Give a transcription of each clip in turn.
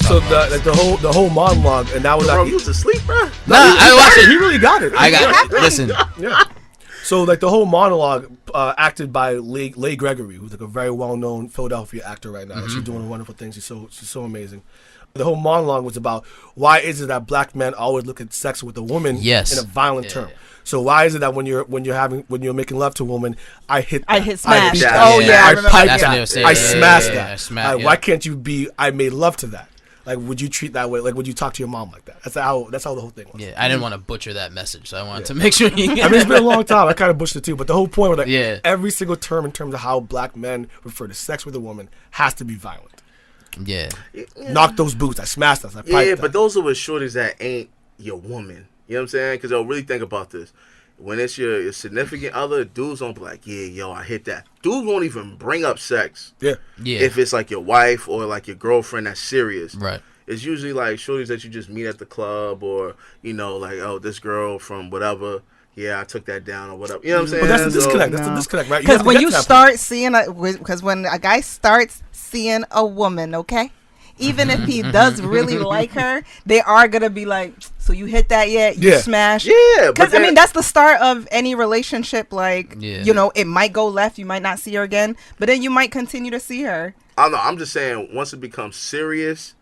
So the whole monologue, and that was bro, like you was asleep, bro. Nah, I watched it. He really got it. Listen. Yeah. So like the whole monologue, acted by Leigh Gregory, who's like a very well-known Philadelphia actor right now. Mm-hmm. She's doing wonderful things. She's so amazing. The whole monologue was about why is it that black men always look at sex with a woman in a violent term. So why is it that when you're making love to a woman, I hit smash. I pipe that. I smash that. Why can't you be? I made love to that. Like, would you treat that way? Like, would you talk to your mom like that? That's how the whole thing was. Yeah, I didn't want to butcher that message, so I wanted to make sure. I mean, it's been a long time. I kind of butchered it too, but the whole point was like every single term in terms of how black men refer to sex with a woman has to be violent. Yeah. Knock those boots. I smashed us. I piped that. But those are with shorties that ain't your woman. You know what I'm saying? Because they'll really think about this. When it's your significant other, dudes don't be like, I hit that. Dudes won't even bring up sex. Yeah. If it's like your wife or like your girlfriend that's serious. Right. It's usually like shorties that you just meet at the club or, like, oh, this girl from whatever. Yeah, I took that down or whatever. You know what I'm saying? But that's the disconnect. That's the disconnect, right? Because when you start seeing because when a guy starts seeing a woman, okay? Even if he does really like her, they are going to be like, so you hit that yet? You smash? Yeah. Because, I mean, that's the start of any relationship. Like, it might go left. You might not see her again. But then you might continue to see her. I don't know. I'm just saying, once it becomes serious,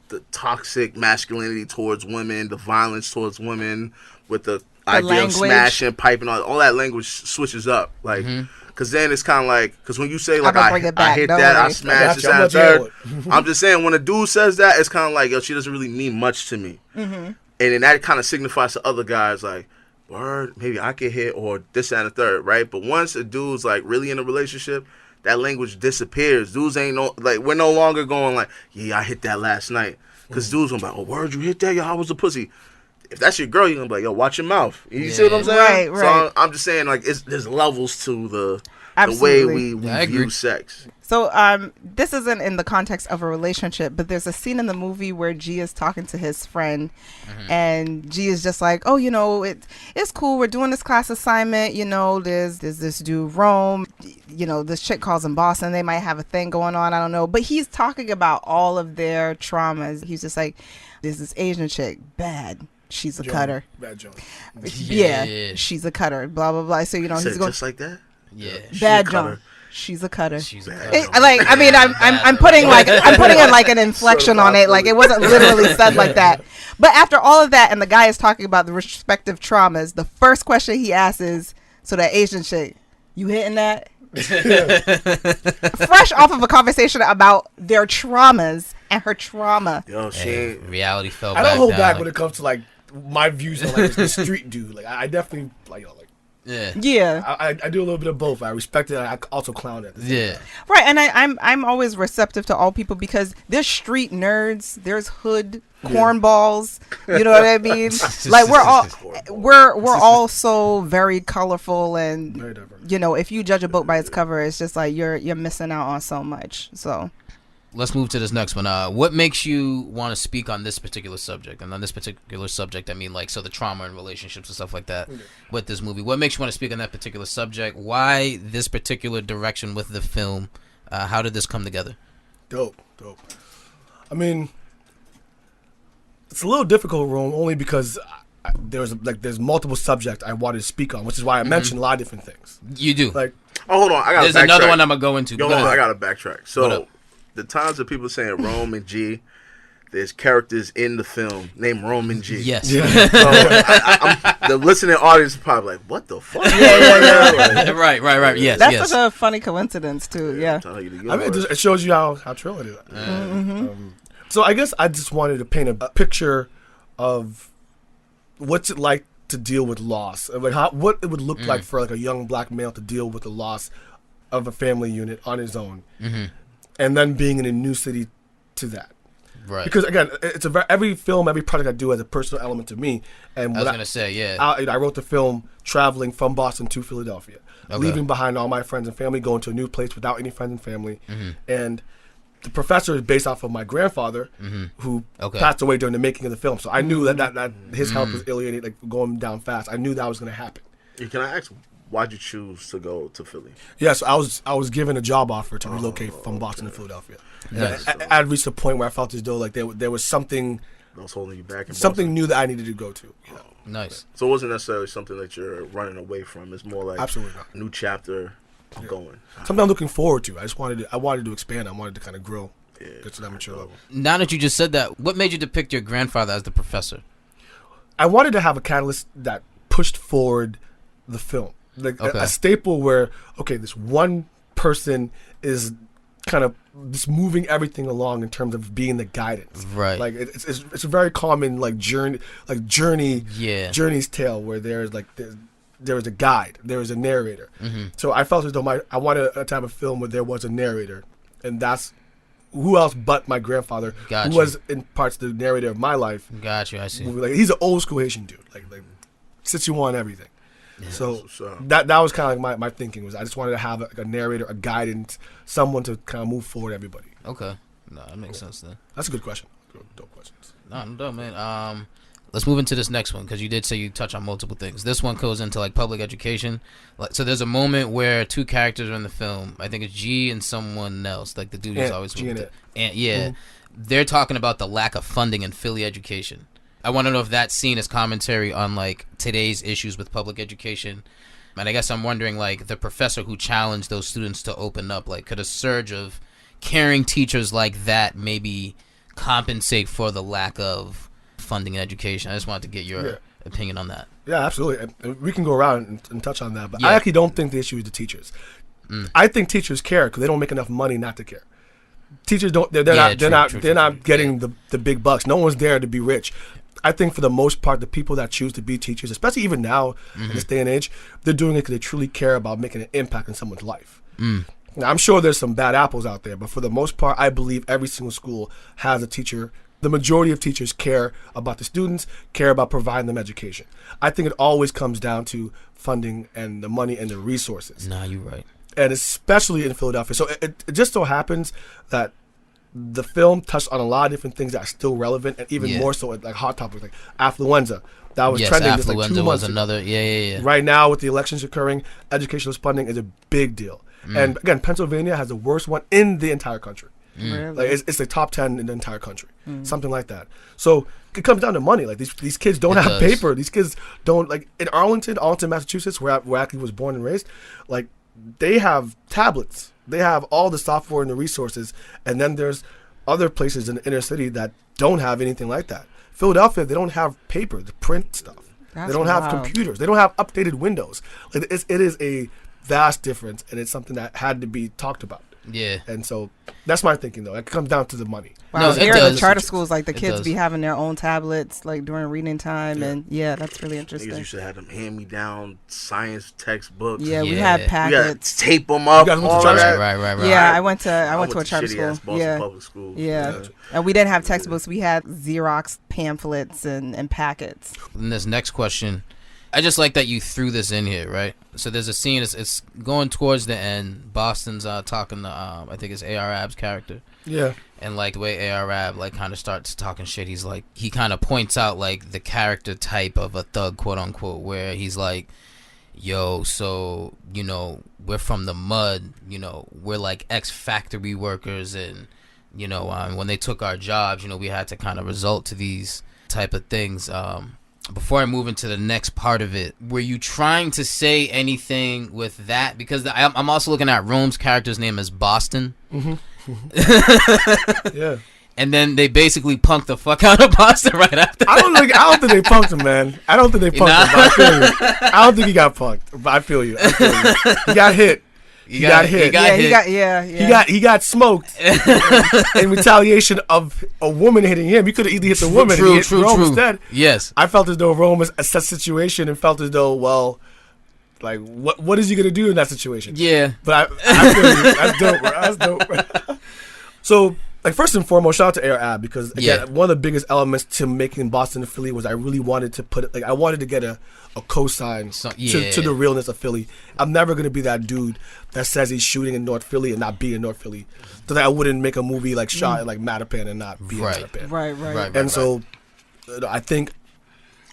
the toxic masculinity towards women, the violence towards women, with the idea of smashing, piping, all that language switches up. Like, because then it's kind of like, because when you say, like, I hit that, I smashed this, and third. I'm just saying, when a dude says that, it's kind of like, yo, she doesn't really mean much to me. And then that kind of signifies to other guys, like, word, maybe I could hit, or this and the third, right? But once a dude's, like, really in a relationship, that language disappears. Dudes ain't we're no longer going like, I hit that last night. Because dudes gonna be like, oh, word, you hit that? Yo, I was a pussy. If that's your girl, you're gonna be like, yo, watch your mouth. You see what I'm saying? Right. So I'm just saying, like, there's levels to the way we view sex. So this isn't in the context of a relationship, but there's a scene in the movie where G is talking to his friend, and G is just like, oh, it's cool. We're doing this class assignment. There's this dude, Rome. This chick calls him boss, and they might have a thing going on. I don't know. But he's talking about all of their traumas. He's just like, there's this Asian chick, bad. She's a cutter. Bad John. Yeah, she's a cutter. Blah blah blah. So he's going just like that. Yeah, bad John. She's a cutter. She's a cutter. I'm putting in like an inflection on it. Like, it wasn't literally said like that. But after all of that, and the guy is talking about the respective traumas, the first question he asks is, so that Asian chick, you hitting that? Fresh off of a conversation about their traumas and her trauma. Yo, reality fell back. I don't hold down, back when it comes to like my views on like the street dude. Like, I definitely like. Yeah. I do a little bit of both. I respect it. I also clown it. Yeah. Right, and I'm always receptive to all people because there's street nerds, there's hood cornballs. You know what I mean? Like, we're all so very colorful, and very diverse. If you judge a book by its cover, it's just like you're missing out on so much. So let's move to this next one. What makes you want to speak on this particular subject? And on this particular subject, I mean, like, so the trauma in relationships and stuff like that with this movie. What makes you want to speak on that particular subject? Why this particular direction with the film? How did this come together? Dope. I mean, it's a little difficult, Rome, only because there's multiple subjects I wanted to speak on, which is why I mentioned a lot of different things. You do. Like, hold on, there's another one I'm gonna go into. I gotta backtrack. So the times that people saying Rome and G, there's characters in the film named Rome and G. Yes. Yeah. So the listening audience is probably like, what the fuck? Right. Yes. That's such a funny coincidence too. Yeah. I mean, it shows you how true it is. So I guess I just wanted to paint a picture of what's it like to deal with loss, like what it would look like for like a young black male to deal with the loss of a family unit on his own, and then being in a new city to that. Right. Because again, it's every film, every project I do has a personal element to me. And I was gonna say, I wrote the film traveling from Boston to Philadelphia, leaving behind all my friends and family, going to a new place without any friends and family, and the professor is based off of my grandfather, who passed away during the making of the film. So I knew that his health was alienated, like going down fast. I knew that was going to happen. Can I ask, why'd you choose to go to Philly? Yes, I was given a job offer to relocate from Boston to Philadelphia. Nice. I reached a point where I felt as though like there was something That was holding you back. In something Boston? new that I needed to go to. You know? Nice. So it wasn't necessarily something that you're running away from. It's more like Absolutely not. a new chapter going. Something I'm looking forward to. I wanted to expand. I wanted to kind of grow. Get to that mature level. Now that you just said that, what made you depict your grandfather as the professor? I wanted to have a catalyst that pushed forward the film. Like a staple where, okay, this one person is kind of just moving everything along in terms of being the guidance. Right. Like it's a very common journey's tale where there is a guide, there is a narrator. Mm-hmm. So I felt as though I wanted a type of film where there was a narrator, and that's who else but my grandfather, who was in parts the narrator of my life. Gotcha, I see. Like he's an old school Haitian dude, like sits you on everything. Yeah. So that was kind of like my thinking was I just wanted to have a narrator, a guidance, someone to kind of move forward everybody. Okay, no, that makes sense then. That's a good question. Dope questions. No, man. Let's move into this next one because you did say you touch on multiple things. This one goes into like public education. So there's a moment where two characters are in the film. I think it's G and someone else. Like the dude who's always G with and it. And they're talking about the lack of funding in Philly education. I want to know if that scene is commentary on like today's issues with public education. And I guess I'm wondering like the professor who challenged those students to open up, like could a surge of caring teachers like that maybe compensate for the lack of funding in education? I just wanted to get your opinion on that. Yeah, absolutely. And we can go around and touch on that, but I actually don't think the issue is the teachers. I think teachers care because they don't make enough money not to care. Teachers don't. They're not getting the big bucks. No one's there to be rich. I think for the most part, the people that choose to be teachers, especially even now in this day and age, they're doing it because they truly care about making an impact in someone's life. Now, I'm sure there's some bad apples out there, but for the most part, I believe every single school has a teacher. The majority of teachers care about the students, care about providing them education. I think it always comes down to funding and the money and the resources. Nah, you're right. And especially in Philadelphia. So it just so happens that the film touched on a lot of different things that are still relevant, and even more so like hot topics like affluenza. That was trending just like 2 months ago. Right now, with the elections occurring, educational funding is a big deal. And again, Pennsylvania has the worst one in the entire country. Really? Like it's the top 10 in the entire country, something like that. So it comes down to money. Like these kids don't have paper. These kids don't like in Arlington, Massachusetts, where I actually was born and raised. Like they have tablets. They have all the software and the resources, and then there's other places in the inner city that don't have anything like that. Philadelphia, they don't have paper, the print stuff. They don't have computers. They don't have updated windows. Like it is a vast difference, and it's something that had to be talked about. Yeah. And so that's my thinking, though. It comes down to the money. Wow, here at the charter schools, like the kids be having their own tablets, like during reading time, and that's really interesting. Niggas used to have them hand-me-down science textbooks. Yeah, we had packets. We tape them up. All that. Right. Yeah, I went to a charter school. Boston public school. Yeah, and we didn't have textbooks. We had Xerox pamphlets and packets. And this next question, I just like that you threw this in here, right? So there's a scene. It's going towards the end. Boston's talking to I think it's A.R. Ab's character. Yeah. And like the way A.R. Ab like kind of starts talking shit, he's like he kind of points out like the character type of a thug, quote unquote, where he's like, yo, so you know we're from the mud, you know we're like ex-factory workers, and you know when they took our jobs, you know we had to kind of resort to these type of things. Before I move into the next part of it, were you trying to say anything with that? Because I'm also looking at Rome's character's name as Boston. Yeah. And then they basically punked the fuck out of Boston right after. I don't think they punked him, man. I don't think they punked him. But I feel you. I don't think he got punked. But I feel you. He got hit. He got hit. He got smoked in retaliation of a woman hitting him. He could have easily hit the woman and he hit Rome instead. Yes. I felt as though Rome was assessed the situation and felt as though, well, like what is he gonna do in that situation? Yeah. But I feel you. That's dope, bro. That's dope. So, like, first and foremost, shout out to A.R. Ab because again, one of the biggest elements to making Boston and Philly was I really wanted to put it, like, I wanted to get a cosign to the realness of Philly. I'm never gonna be that dude that says he's shooting in North Philly and not be in North Philly. So that I wouldn't make a movie like shot in like Mattapan and not be in Mattapan. Right. And so I think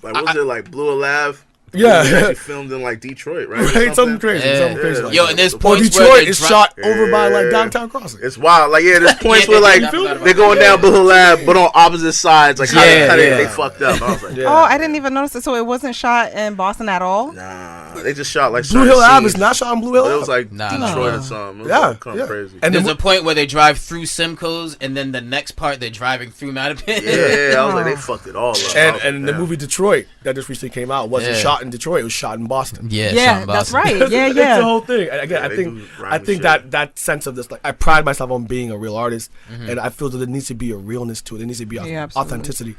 like what was it like Blue Alive? Yeah. It was actually filmed in like Detroit, right? Right, something crazy. Yeah. Something crazy. Like Yo, that. and there's Or points where Detroit they're is shot over by like Yeah. downtown crossing. It's wild. Like, there's points where like I forgot about they're going down Blue Lab, but on opposite sides. Like, how they Yeah, cut it, yeah. they fucked up. I was like, Yeah. Oh, I didn't even notice it. So it wasn't shot in Boston at all? nah. They just shot like Blue certain Hill Ave scenes, is not shot on Blue Hill but it Ave. was like Nah, Detroit nah. or something. It was Yeah, like, kind yeah. of crazy. And There's the- a point where they drive through Simcoe's, and then the next part they're driving through Mattapan. Yeah, I was like, they fucked it all up. I was like, And the damn. movie Detroit that just recently came out wasn't Yeah. shot in Detroit. It was shot in Boston. Yeah, Yeah, Sean that's Boston. right. Yeah, It's the yeah. whole thing. And again, Yeah, I they think do I grimy think shit. that sense of this, like, I pride myself on being a real artist, and I feel that there needs to be a realness to it. There needs to be Yeah, absolutely. authenticity.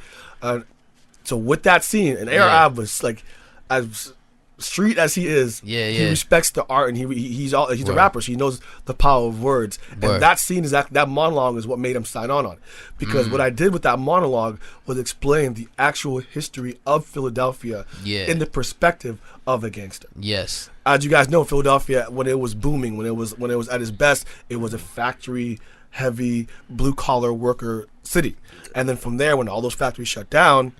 So with that scene, and Air Yeah. Ave was like, as street as he is, Yeah, he yeah. respects the art, and he's a Word. rapper, so he knows the power of words. Word. And that scene is that monologue is what made him sign on, because what I did with that monologue was explain the actual history of Philadelphia Yeah. in the perspective of a gangster. Yes. As you guys know, Philadelphia, when it was booming, when it was at its best, it was a factory heavy blue collar worker city. And then from there, when all those factories shut down,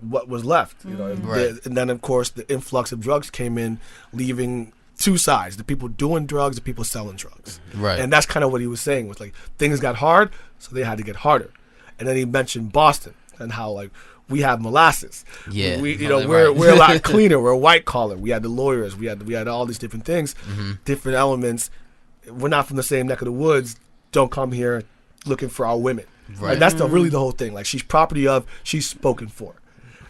what was left? You know, Right. and then of course the influx of drugs came in, leaving two sides: the people doing drugs, the people selling drugs. Right. And that's kind of what he was saying, was like things got hard, so they had to get harder. And then he mentioned Boston and how like we have molasses. Yeah. we No, we're right. we're a lot cleaner. We're white collar. We had the lawyers. We had all these different things, different elements. We're not from the same neck of the woods. Don't come here looking for our women. Right. And that's really the whole thing. Like, she's property of, she's spoken for.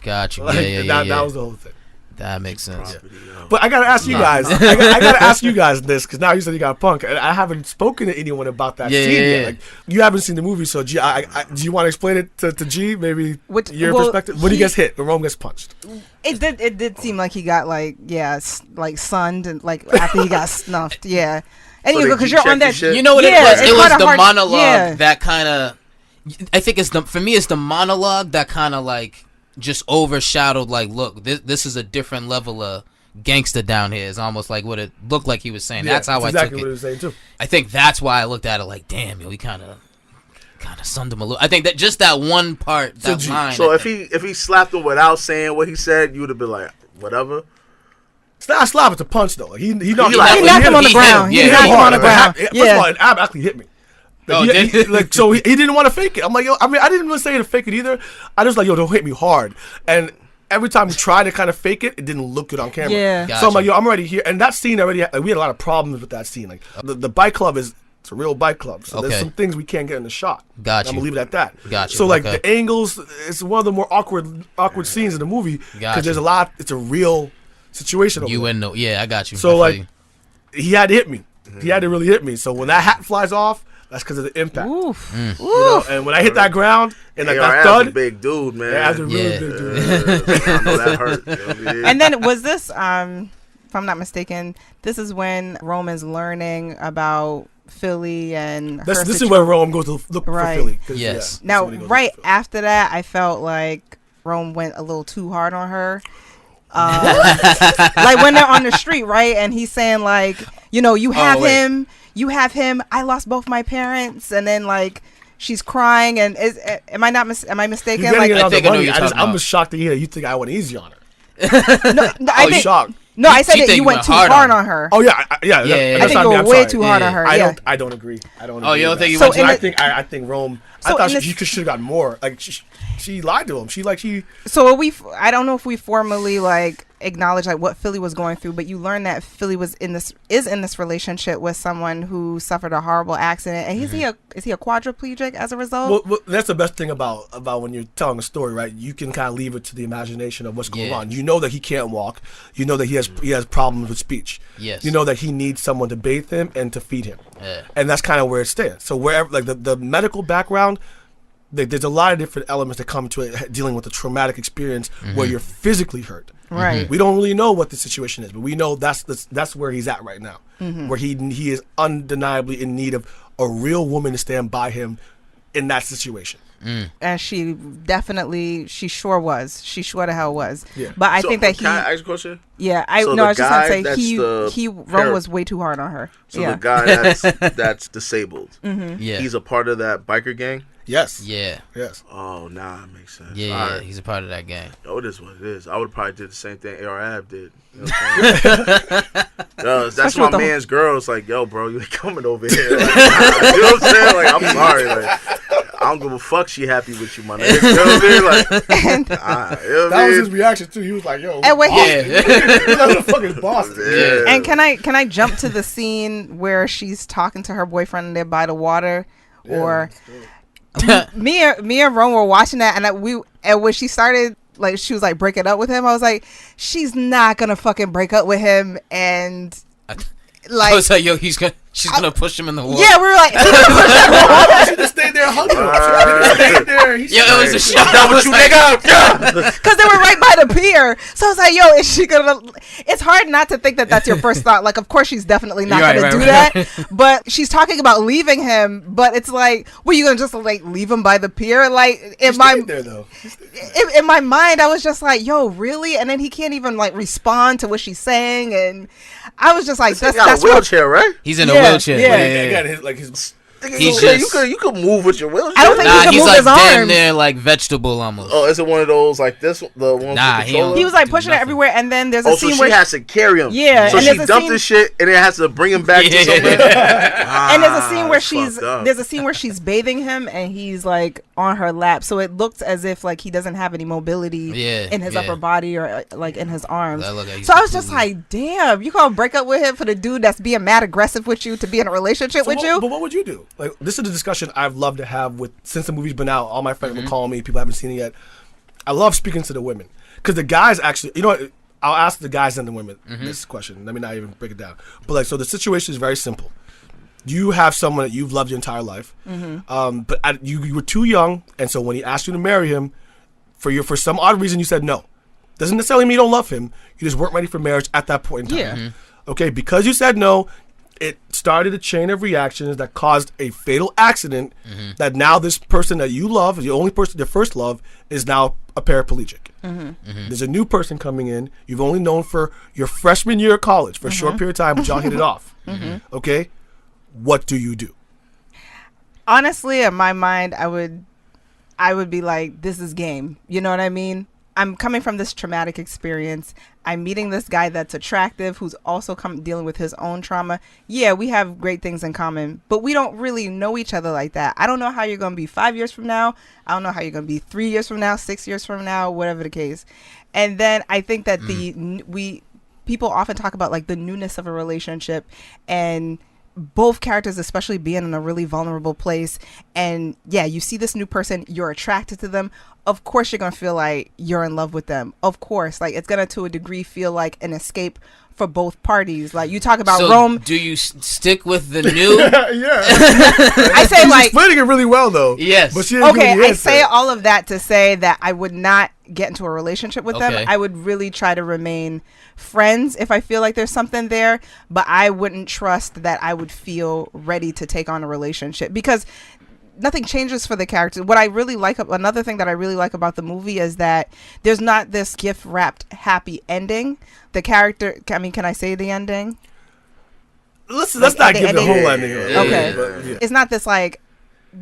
Got you. Like, Yeah, yeah, yeah. that was the whole thing. That makes sense. But I gotta ask you guys. I gotta ask you guys this, because now you said you got punk, and I haven't spoken to anyone about that Yeah, scene yeah, yet. yeah. Like, you haven't seen the movie, so G, do you want to explain it to G? Maybe your Well, perspective. When he gets hit, when Rome gets punched. It did seem like he got like like sunned and like after he got snuffed. Yeah. And So you they because you're G-checked on the that. shit? You know what Yeah, it was? it's It was kinda the hard- monologue yeah. that kind of. I think it's for me. It's the monologue that kind of like just overshadowed. Like, look, this is a different level of gangster down here. It's almost like what it looked like he was saying. That's how that's I exactly took what he it. was saying too. I think that's why I looked at it like, damn, yo, he kind of sunned him a little. I think that just that one part, that line. So I if think- he slapped him without saying what he said, you would have been like, whatever. It's not a slap, it's a punch though. Like, he knocked He him knocked out. He knocked him on the hit ground. him. He Yeah, knocked him on the Hard. ground. First of Yeah. all, Ab actually hit me. Oh, Like, did he, he? like, so he didn't want to fake it. I'm like, yo, I mean, I didn't really say to fake it either. I just like, yo, don't hit me hard. And every time we tried to kind of fake it, it didn't look good on camera. Yeah. Gotcha. So I'm like, yo, I'm already here. And that scene already, like, we had a lot of problems with that scene. Like, the bike club it's a real bike club. So Okay. there's some things we can't get in the shot. Got I'm you. gonna leave it at that. Got you. So like Okay. the angles, it's one of the more awkward scenes in the movie Got because you. there's a lot. It's a real situation. over you there. and no, yeah, I got you. So I feel like, you. he had to hit me. He had to really hit me. So when that hat flies off, that's because of the impact. Oof. Mm. You know? And when I hit that ground and like that AR's a thud, big dude, man. yeah, that's a really Yeah. big dude. I know that hurt. You know what I mean? And then was this, if I'm not mistaken, this is when Roman's learning about Philly and This her is situ- where Rome goes to look Right. for Philly. 'cause, Yes. this is Now, when he goes to right Philly. after that, I felt like Rome went a little too hard on her. Like when they're on the street, right? And he's saying like, you know, you have wait. him, you have him. I lost both my parents, and then like she's crying. And am I mistaken? He's getting Like it on think the I know money. what you're talking I'm about. just shocked to hear you think I went easy on her. no, I I was think, shocked. no, I said She that think you you went went too hard hard on on her. Oh yeah, yeah. Yeah, that's I think not you me, were I'm way sorry. too hard on Yeah. her. I don't agree. I don't. Oh, agree you don't with think that. you So went too in hard? I think Rome. So I thought in she should have gotten more. Like she lied to him. She. So I don't know if we formally like acknowledge like what Philly was going through, but you learn that Philly is in this relationship with someone who suffered a horrible accident, and is he a quadriplegic as a result? Well, that's the best thing about when you're telling a story, right? You can kind of leave it to the imagination of what's going Yeah. on. You know that he can't walk. You know that he has problems with speech. Yes. You know that he needs someone to bathe him and to feed him. Yeah. And that's kind of where it stands. So wherever, like the medical background, there's a lot of different elements that come to it dealing with a traumatic experience where you're physically hurt. Right. We don't really know what the situation is, but we know that's where he's at right now, where he is undeniably in need of a real woman to stand by him in that situation. And she definitely, she sure the hell was. Yeah. But I So, think that can I ask you a question? yeah, So I the was just guy gonna that's say the Rome parent- was way too hard on her. So yeah. the guy that's disabled, Yeah. he's a part of that biker gang. Yes. Yeah. Yes. Oh, nah, it makes sense. Yeah, All right. he's a part of that gang. Oh, it is what it is. I would have probably did the same thing AR Ab did. You know what I'm saying? That's Especially my with the- man's girl. It's like, yo, bro, you ain't coming over here. Like, nah, you know what I'm saying? Like, I'm sorry. Like, I don't give a fuck. She happy with you, my nigga. You know what I mean? Like, And, you know what That I was mean? his reaction too. He was like, "Yo, And wait, Yeah. who the fuck is Boston?" Yeah. and can I jump to the scene where she's talking to her boyfriend and they're by the water, or me and Rome were watching that, and when she started, like, she was like breaking up with him, I was like, she's not gonna fucking break up with him, and I like, was like, yo, she's gonna push him in the water. yeah, we were like, Why she just stayed there hugging him? She just stayed there. He Yo, it was a said, shot. Done with you, nigga. Yeah. because they were right by the pier. So I was like, yo, is she gonna? It's hard not to think that that's your first thought. Like, of course she's definitely not Right, gonna right, do right. that. But she's talking about leaving him. But it's like, were you gonna just like leave him by the pier? Like in He my stayed there though. in my mind, I was just like, yo, really? And then he can't even like respond to what she's saying, and I was just like, He got a that's what. wheelchair, right? He's in a Yeah, wheelchair. yeah. Again, his He's you just- could move with your wheelchair. I don't think Nah, he can he's move like his damn arms. near like vegetable almost. Oh, is it one of those like this? The one Nah, with the he controller? He was like Do pushing it nothing. everywhere, and then there's a Oh, so scene she where has to carry him. Yeah, So and she there's a dumped scene- this shit and then has to bring him back to Yeah. somewhere. and there's a scene where That's fucked up. there's a scene where she's bathing him and he's like on her lap, so it looks as if like he doesn't have any mobility Yeah, in his yeah. upper body or like in his arms. That look like he's So I was just completely- like, damn, you gonna break up with him for the dude that's being mad aggressive with you to be in a relationship with you? But what would you do? Like, this is a discussion I've loved to have with since the movie's been out. All my friends will call me. People haven't seen it yet. I love speaking to the women because the guys actually, you know what? I'll ask the guys and the women this question. Let me not even break it down. But like, so the situation is very simple. You have someone that you've loved your entire life, but you were too young, and so when he asked you to marry him, for some odd reason you said no. Doesn't necessarily mean you don't love him. You just weren't ready for marriage at that point in time. Yeah. Okay, because you said no, it started a chain of reactions that caused a fatal accident that now this person that you love, the only person, your first love, is now a paraplegic. There's a new person coming in. You've only known for your freshman year of college for a short period of time, but y'all hit it off. Okay? What do you do? Honestly, in my mind, I would be like, this is game. You know what I mean? I'm coming from this traumatic experience. I'm meeting this guy that's attractive, who's also dealing with his own trauma. Yeah, we have great things in common, but we don't really know each other like that. I don't know how you're going to be 5 years from now. I don't know how you're going to be 3 years from now, 6 years from now, whatever the case. And then I think that people often talk about like the newness of a relationship, and both characters especially being in a really vulnerable place, and yeah, you see this new person, you're attracted to them, of course you're gonna feel like you're in love with them. Of course, like it's gonna to a degree feel like an escape for both parties. Like you talk about So Rome. do you stick with the new? Yeah. I say She's like explaining it really well, though. Yes. But she didn't give okay, me the I answer. say all of that to say that I would not get into a relationship with Okay. them. I would really try to remain friends if I feel like there's something there, but I wouldn't trust that I would feel ready to take on a relationship because nothing changes for the character. What I really like, another thing that I really like about the movie is that there's not this gift wrapped happy ending. The character, I mean, can I say the ending? Let's Like, not give the ending- whole ending. Okay. But, yeah. It's not this like,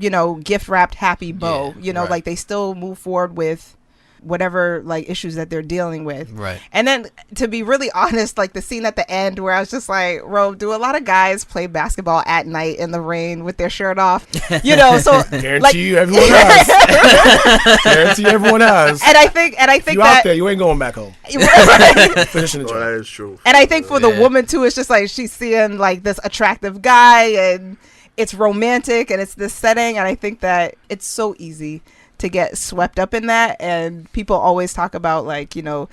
you know, gift wrapped happy bow. Yeah, you know, right. like they still move forward with whatever like issues that they're dealing with. Right. And then to be really honest, like the scene at the end where I was just like, Ro, do a lot of guys play basketball at night in the rain with their shirt off? You know, so Guarantee like, you everyone has. Guarantee everyone has. and I think You that out there, you ain't going back home. Finishing the Oh, job. that is true. And I think for the Yeah. woman too, it's just like she's seeing like this attractive guy and it's romantic and it's this setting. And I think that it's so easy to get swept up in that. And people always talk about like, you know,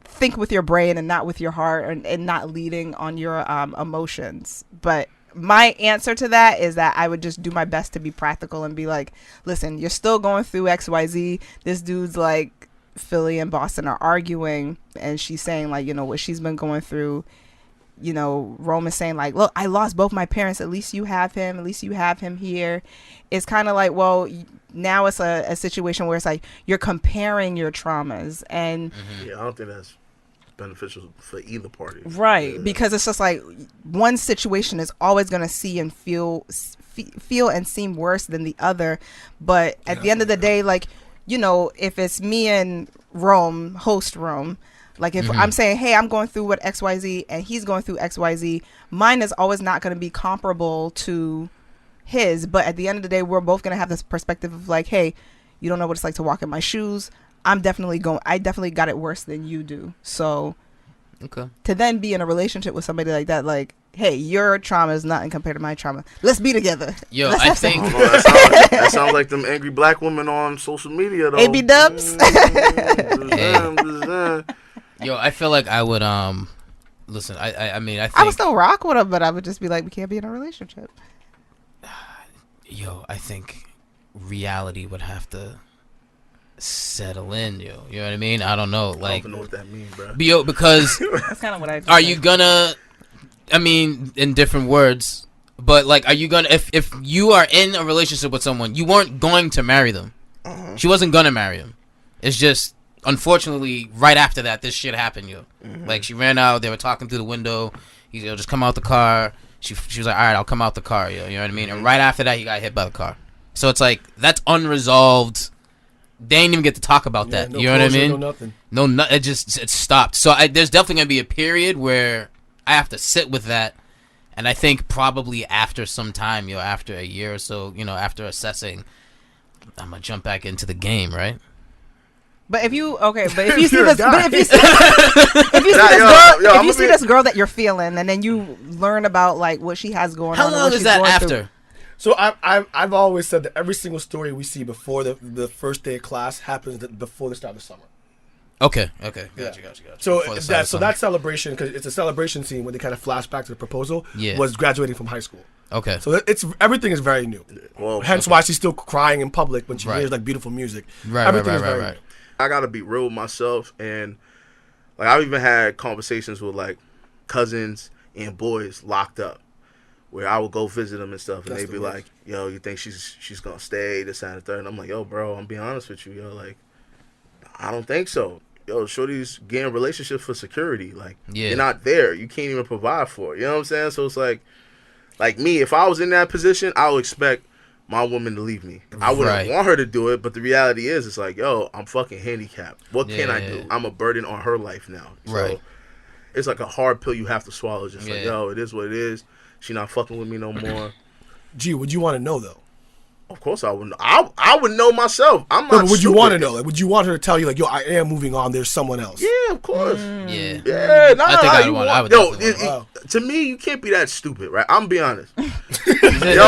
think with your brain and not with your heart, and not leading on your emotions. But my answer to that is that I would just do my best to be practical and be like, listen, you're still going through XYZ. This dude's like, Philly and Boston are arguing, and she's saying like, you know, what she's been going through. You know, Rome is saying like, look, I lost both my parents. At least you have him. At least you have him here. It's kind of like, well, now it's a situation where it's like you're comparing your traumas, and Yeah, I don't think that's. beneficial for either party. Right, Yeah. because it's just like one situation is always going to see and feel and seem worse than the other. But at the end of the day, like, you know, if it's me and Rome, host Rome, like if I'm saying, hey, I'm going through what XYZ and he's going through XYZ, mine is always not going to be comparable to his. But at the end of the day, we're both going to have this perspective of like, hey, you don't know what it's like to walk in my shoes. I definitely got it worse than you do. So to then be in a relationship with somebody like that, like, hey, your trauma is nothing compared to my trauma. Let's be together. Yo, I think that sounds like them angry black women on social media, though. AB Dubs. Yo, I feel like I would listen. I mean, I think I would still rock with him, but I would just be like, we can't be in a relationship. Yo, I think reality would have to settle in, yo. You know what I mean? I don't know. I don't Like, even know what that means, bro. yo, because That's kind of what I are you gonna? I mean, in different words, but like, are you gonna? If you are in a relationship with someone, you weren't going to marry them. She wasn't gonna marry him. It's just, unfortunately, right after that, this shit happened, yo. Like, she ran out. They were talking through the window. He's, yo, just come out the car. She was like, all right, I'll come out the car, yo. You know what I mean? And right after that, he got hit by the car. So it's like, that's unresolved. They ain't even get to talk about that. No You know what I closure, mean? No nothing. No, it stopped. So there's definitely gonna be a period where I have to sit with that, and I think probably after some time, yo, after a year or so, you know, after assessing, I'm gonna jump back into the game, right? But if you see You're a this, guy. if you see this girl that you're feeling, and then you learn about like what she has going on. How and long what is she's that going after? through. So I've always said that every single story we see before the first day of class happens before the start of summer. Okay, Yeah. gotcha. So Before the start of summer. that celebration, because it's a celebration scene where they kind of flash back to the proposal, Yeah. was graduating from high school. Okay. So everything is very new. Well, Hence why she's still crying in public when she Right. hears like beautiful music. Right, Everything is very right. new. I gotta be real with myself, and like I've even had conversations with like cousins and boys locked up, where I would go visit them and stuff, and That's they'd be the worst. like, "Yo, you think she's gonna stay this and the third?" And I'm like, "Yo, bro, I'm being honest with you, yo, like, I don't think so. Yo, shorty's getting relationships for security, like, Yeah. you're not there, you can't even provide for it. You know what I'm saying? So it's like me, if I was in that position, I would expect my woman to leave me. I wouldn't Right. want her to do it, but the reality is, it's like, yo, I'm fucking handicapped. What can I Yeah. do? I'm a burden on her life now. So Right. it's like a hard pill you have to swallow. Just like, Yeah. yo, it is what it is. She not fucking with me no more. Gee, would you want to know though? Of course I would. I would know myself. I'm not. No, but would you want to stupid. know? Like, would you want her to tell you like, yo, I am moving on. There's someone else. Yeah, of course. Yeah. Yeah, no, I think I would you want- I would Yo, definitely want to me, you can't be that stupid, right? I'm be honest. Yo,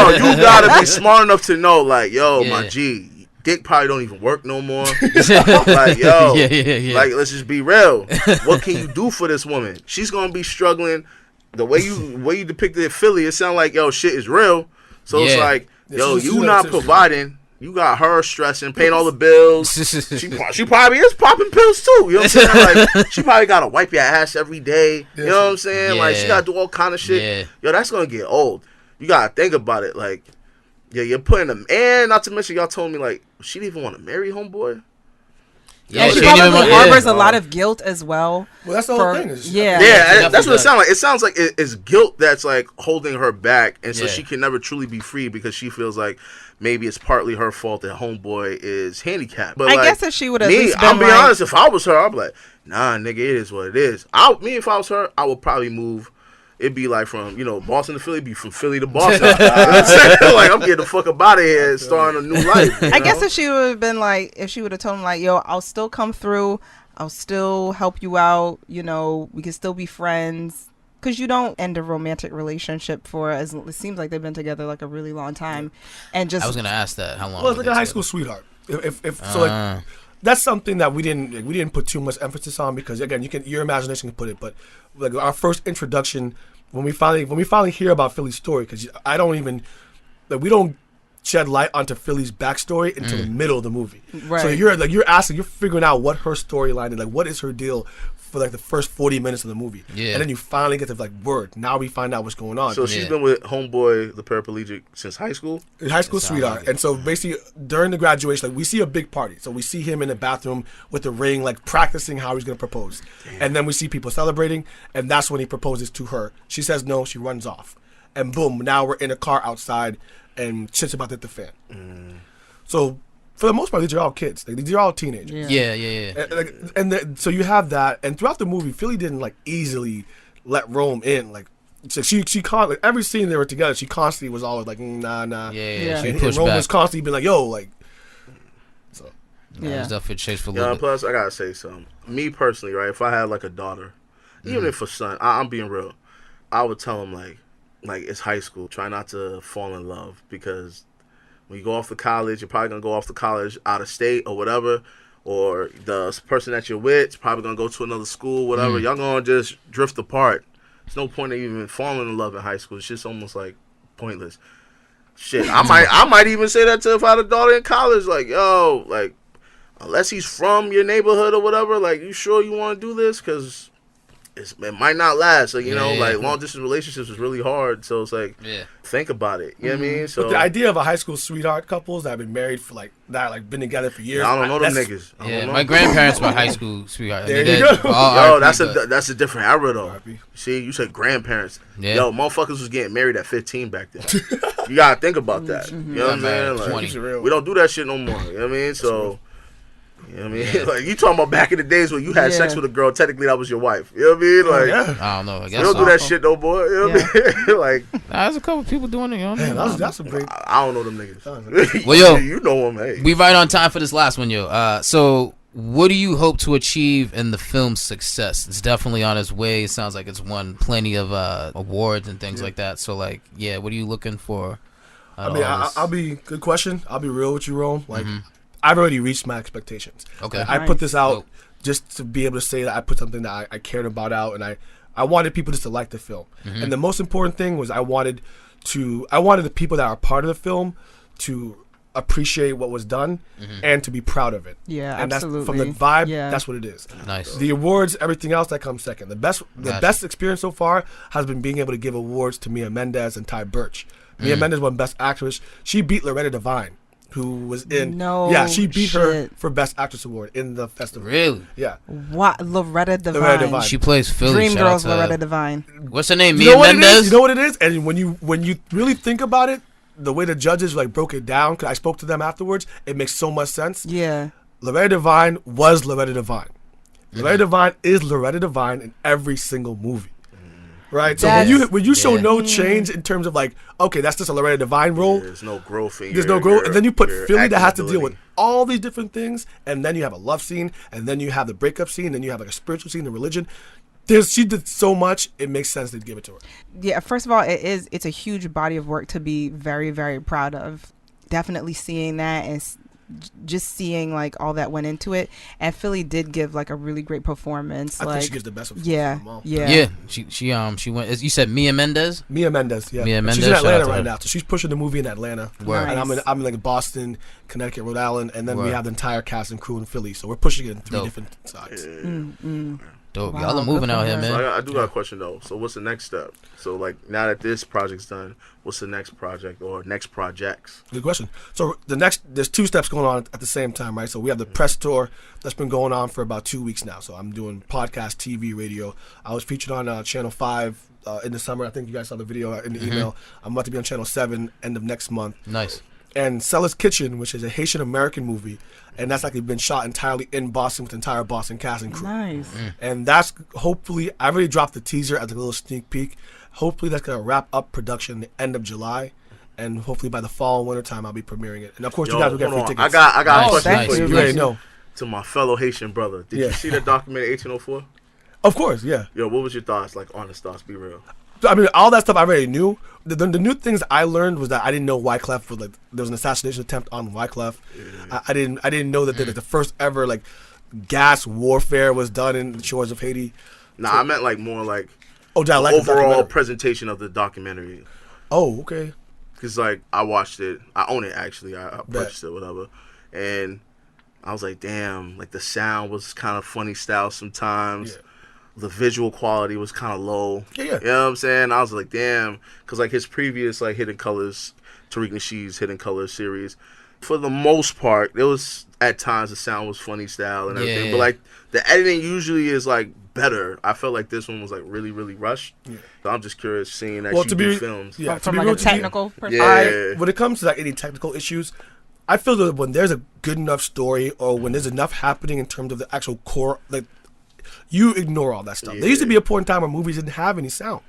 you gotta be smart enough to know, like, yo, my Yeah. G, dick probably don't even work no more. Like, yo, Yeah. like, let's just be real. What can you do for this woman? She's gonna be struggling. The way you depicted Philly, it sounded like, yo, shit is real. So it's Yeah. like, yo, she's you a not sister. providing. You got her stressing, paying all the bills. She probably is popping pills too. You know what I'm saying? Like, she probably gotta wipe your ass every day. You know what I'm saying? Like, she Yeah. gotta do all kind of shit. Yeah. Yo, that's gonna get old. You gotta think about it. Like, yeah, you're putting them. And not to mention, y'all told me like she didn't even want to marry homeboy. Yeah, And she she didn't even probably want- harbors yeah. a lot of guilt as well. Well, that's the whole thing. Is Yeah. Yeah, that's what definitely it sounds like. It sounds like it's guilt that's like holding her back, and so Yeah. she can never truly be free because she feels like maybe it's partly her fault that homeboy is handicapped. But I like, guess if she would have me, at least been I'm being like, honest. If I was her, I'd be like, nah, nigga, it is what it is. If I was her, I would probably move. It'd be like from Boston to Philly, be from Philly to Boston. You know what I'm saying? Like, I'm getting the fuck up out of here and starting a new life. you I guess know? if she would have been like, if she would have told him like, yo, I'll still come through, I'll still help you out, we can still be friends. Because you don't end a romantic relationship it seems like they've been together like a really long time, and just I was gonna ask that. How long? Well, it's were like a they high together? school sweetheart. If so, like that's something that we didn't put too much emphasis on because again, your imagination can put it, but like our first introduction when we finally hear about Philly's story, because I don't even like we don't shed light onto Philly's backstory into the middle of the movie. Right. So you're figuring out what her storyline is, like what is her deal for like the first 40 minutes of the movie. Yeah. And then you finally get to like word. Now we find out what's going on. So she's been with homeboy, the paraplegic, since high school? High school sweetheart. like it. And so basically during the graduation, like we see a big party. So we see him in the bathroom with the ring, like practicing how he's going to propose. Damn. And then we see people celebrating, and that's when he proposes to her. She says no, she runs off. And boom, now we're in a car outside, and shit's about to hit the fan. So for the most part, these are all kids. Like, these are all teenagers. Yeah. So you have that, and throughout the movie, Philly didn't like easily let Rome in. Like, so she like every scene they were together, she constantly was always like, nah. Yeah. She And pushed Rome back. was constantly being like, yo, like. So. Yeah. It was definitely chase for a Yeah, little bit. plus I gotta say something. Me personally, right? If I had like a daughter, even if a son, I'm being real, I would tell him like it's high school. Try not to fall in love, because when you go off to college, you're probably gonna go off to college out of state or whatever, or the person that you're with is probably gonna go to another school, whatever. Y'all gonna just drift apart. There's no point in even falling in love in high school. It's just almost like pointless. Shit, I might even say that to if I had a daughter in college, like, yo, like, unless he's from your neighborhood or whatever, like, you sure you want to do this? Because it might not last. Like, you know, like, long-distance relationships is really hard. So it's like, think about it. You know what I mean? So But the idea of a high school sweetheart couples that have been married for, like, that like been together for years. I don't know them niggas. I don't Yeah, know. my grandparents were high school sweethearts. There you go. Yo, that's a different era, though. See, you said grandparents. Yeah. Yo, motherfuckers was getting married at 15 back then. You got to think about that. You know what I'm saying? Got married at Like, 20. we don't do that shit no more. You know what I mean? So... You know what I mean? Like, you talking about back in the days when you had sex with a girl, technically that was your wife. You know what I mean? Like, I don't know. I guess we don't do that shit no more. You know what I mean? Like, there's a couple people doing it. You know what I mean? That's a great. I don't know them niggas. Well, yo, you know them, hey. we right on time for this last one, yo. So, what do you hope to achieve in the film's success? It's definitely on its way. It sounds like it's won plenty of awards and things like that. So, like, yeah, what are you looking for? I mean, I'll be good question. I'll be real with you, Rome. Like, I've already reached my expectations. Okay. Like, I put this out just to be able to say that I put something that I cared about out, and I wanted people just to like the film. And the most important thing was I wanted the people that are part of the film to appreciate what was done and to be proud of it. Yeah, and absolutely. That's from the vibe. Yeah. That's what it is. Nice. The awards, everything else that comes second. The best experience so far has been being able to give awards to Mia Mendes and Ty Burch. Mia Mendes won Best Actress. She beat Loretta Devine, who was in. She beat her for Best Actress award in the festival. Really? Yeah. What? Loretta Devine. She plays Philly. Dream Shout Girls. out to, Loretta Devine. What's her name? You Mia know what Mendes. it is? You know what it is? And when you really think about it, the way the judges like broke it down, because I spoke to them afterwards, it makes so much sense. Yeah. Loretta Devine was Loretta Devine. Loretta Devine is Loretta Devine in every single movie. Right, so when you show no change in terms of like, okay, that's just a Loretta Devine role. Yeah, there's no growth. There's no growth, and then you put Philly that has to deal with all these different things, and then you have a love scene, and then you have the breakup scene, and then you have like a spiritual scene, the religion. She did so much; it makes sense to give it to her. Yeah, first of all, it's a huge body of work to be very, very proud of. Definitely seeing that and just seeing like all that went into it, and Philly did give like a really great performance. I like, think she gives the best of them all. Yeah. She went. You said Mia Mendes. Mia Mendes, yeah. Mia Mendes, she's in shout out Atlanta to right her. now, so she's pushing the movie in Atlanta. Word. And Nice. I'm in like Boston, Connecticut, Rhode Island, and then we Word. have the entire cast and crew in Philly. So we're pushing it in three Dope. different sides. Dope. Wow, Y'all are moving good out for here, her. man. So I do got a question though. So what's the next step? So like now that this project's done, what's the next project or next projects? Good question. So there's two steps going on at the same time, right? So we have the press tour that's been going on for about 2 weeks now. So I'm doing podcast, TV, radio. I was featured on Channel 5 in the summer. I think you guys saw the video in the email. I'm about to be on Channel 7 end of next month. Nice. And Cella's Kitchen, which is a Haitian American movie, and that's actually been shot entirely in Boston with the entire Boston cast and crew. Nice. And that's hopefully, I already dropped the teaser as a little sneak peek. Hopefully that's going to wrap up production the end of July. And hopefully by the fall and winter time, I'll be premiering it. And of course, you guys will get free tickets. I got Nice, a question nice. for You you. already know. To my fellow Haitian brother, did you see the documentary 1804? Of course, yeah. Yo, what was your thoughts? Like honest thoughts, be real. I mean, all that stuff I already knew. The new things I learned was that I didn't know Wyclef was like there was an assassination attempt on Wyclef. Yeah. I didn't know that the first ever like gas warfare was done in the shores of Haiti. Nah, I meant like more like the overall presentation of the documentary. Oh, okay. Because, like, I watched it. I own it, actually. I purchased it, whatever. And I was like, damn, like, the sound was kind of funny style sometimes. Yeah. The visual quality was kind of low. Yeah. You know what I'm saying? I was like, damn. Because, like, his previous, like, Hidden Colors, Tariq Nasheed's Hidden Colors series, for the most part, it was, at times, the sound was funny style and everything. Yeah. But, like, the editing usually is, like, better. I felt like this one was, like, really, really rushed. Yeah. So I'm just curious seeing that you do films. Yeah, from like a technical perspective. Yeah. When it comes to, like, any technical issues, I feel that when there's a good enough story or when there's enough happening in terms of the actual core, like, you ignore all that stuff. There used to be a point in time where movies didn't have any sound.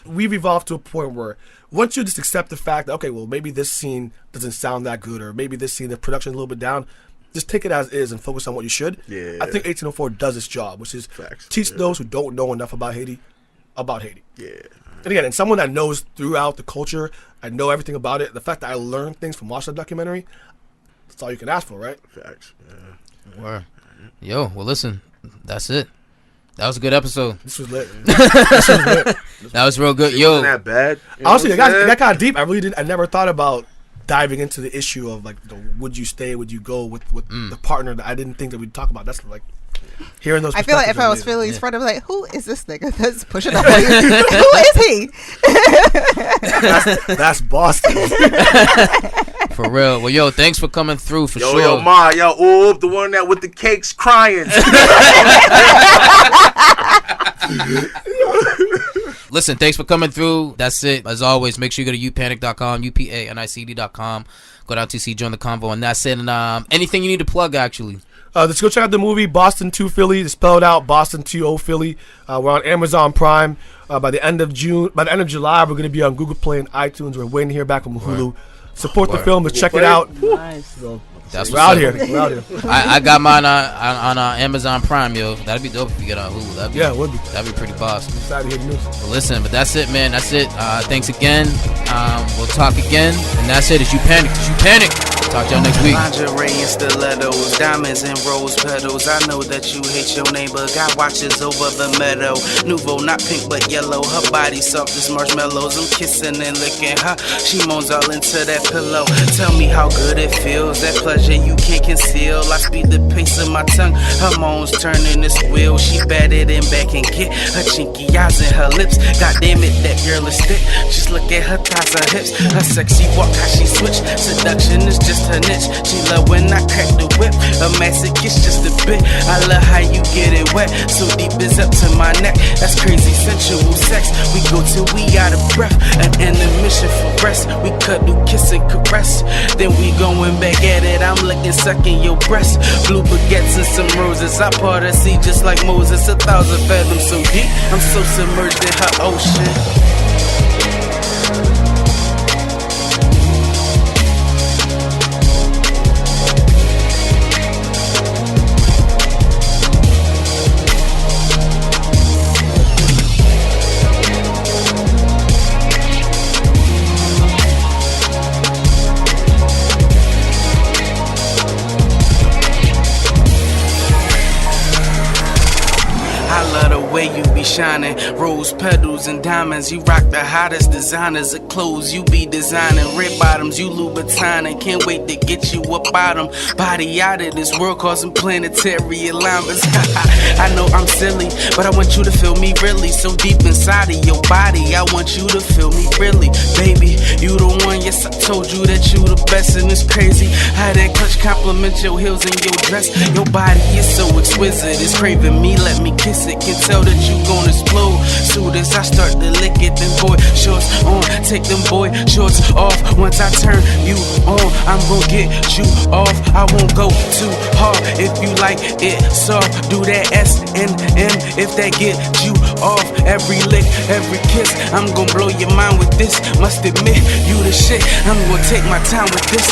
We've evolved to a point where once you just accept the fact that, okay, well, maybe this scene doesn't sound that good, or maybe this scene, the production is a little bit down, just take it as is and focus on what you should. Yeah. I think 1804 does its job, which is teach those who don't know enough about Haiti. Yeah. And again, and someone that knows throughout the culture, I know everything about it, the fact that I learned things from watching the documentary, that's all you can ask for, right? Facts. Yeah. Word. Yo, well, listen, that's it. That was a good episode. This was lit. That was real good. It Yo, wasn't that bad. Honestly, that got deep. I never thought about diving into the issue of, like, would you stay, would you go with the partner that I didn't think that we'd talk about. That's like hearing those. I feel like if I was Philly's friend, I'd be like, who is this nigga that's pushing up on you? Who is he? That's Boston. For real. Well, yo, thanks for coming through, for sure. Yo, Ma, the one that with the cakes crying. Listen, thanks for coming through. That's it. As always, make sure you go to upanicd.com, upanicd.com. Go down to see, join the convo, and that's it. And anything you need to plug, actually. Let's go check out the movie Boston 2 Philly. It's spelled out Boston 2 Philly. We're on Amazon Prime. By the end of July, we're going to be on Google Play and iTunes. We're waiting to hear back from Hulu. Support the film. Let's check it out. Nice. So, That's we're out here. We're out here. I got mine on Amazon Prime, yo. That'd be dope if you get on Hulu. It would be. That'd be pretty boss. I'm excited to hear the news. But listen, but that's it, man. That's it. Thanks again. We'll talk again. And that's it. It's You Panic. It's You Panic. Talk to y'all next week. Lingerie and stilettos, diamonds and rose petals. I know that you hate your neighbor. Got watches over the meadow. Nouveau, not pink but yellow. Her body soft as marshmallows. I'm kissing and licking her. She moans all into that pillow. Tell me how good it feels. That pleasure you can't conceal. I speed the pace of my tongue. Her moans turning this wheel. She batted and back and get her chinky eyes and her lips. God damn it, that girl is thick. Just look at her thighs, her hips. Her sexy walk, how she switch. Seduction is just her niche. She love when I crack the whip. A masochist just a bit. I love how you get it wet. So deep is up to my neck. That's crazy sensual sex. We go till we out of breath. An intermission for rest. We cuddle, kiss and caress. Then we going back at it. I'm licking, sucking your breast. Blue baguettes and some roses. I part the sea just like Moses. 1,000 fathoms so deep. I'm so submerged in her ocean. You be shining, rose petals and diamonds. You rock the hottest designers of clothes. You be designing red bottoms, you Louboutin. Can't wait to get you up bottom. Body out of this world, causing planetary alignments. I know I'm silly, but I want you to feel me really. So deep inside of your body, I want you to feel me really. Baby, you the one, yes, I told you that you the best. And it's crazy how that clutch compliment your heels and your dress. Your body is so exquisite, it's craving me, let me kiss it. Can tell that you gon' explode. Soon as I start to lick it, then boy shorts on, take them boy shorts off. Once I turn you on, I'm gon' get you off. I won't go too hard if you like it soft. Do that S and M if that get you off. Every lick, every kiss, I'm gon' blow your mind with this. Must admit, you the shit. I'm gon' take my time with this.